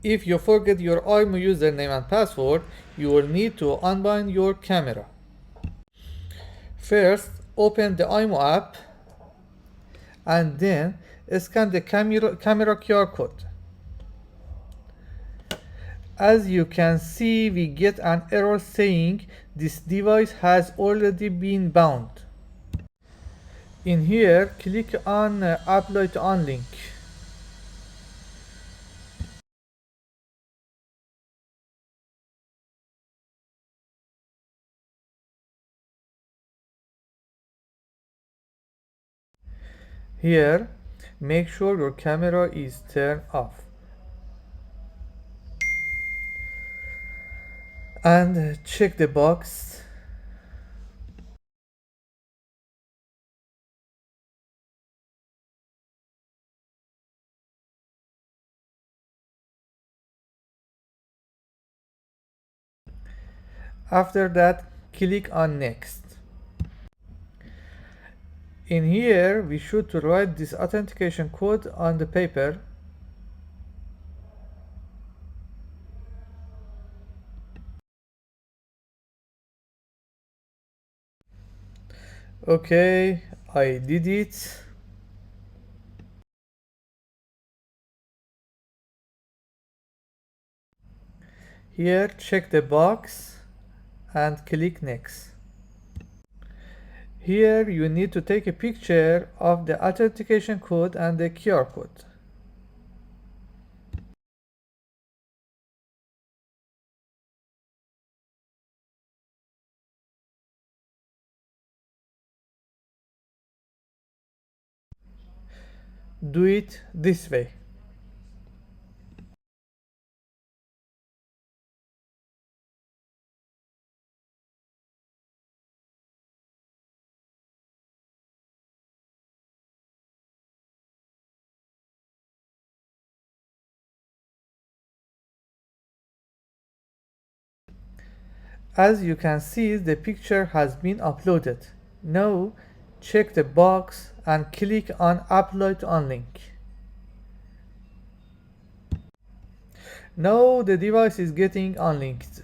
If you forget your IMO username and password, you will need to unbind your camera. First, open the IMO app and then scan the camera QR code. As you can see, we get an error saying this device has already been bound. In here, click on Apply to Unlink. Here, make sure your camera is turned off. And check the box. After that, click on Next. In here, we should write this authentication code on the paper. Okay, I did it. Here, check the box and click Next. Here, you need to take a picture of the authentication code and the QR code. Do it this way. As you can see, the picture has been uploaded. Now, check the box and click on Apply to Unlink. Now the device is getting unlinked.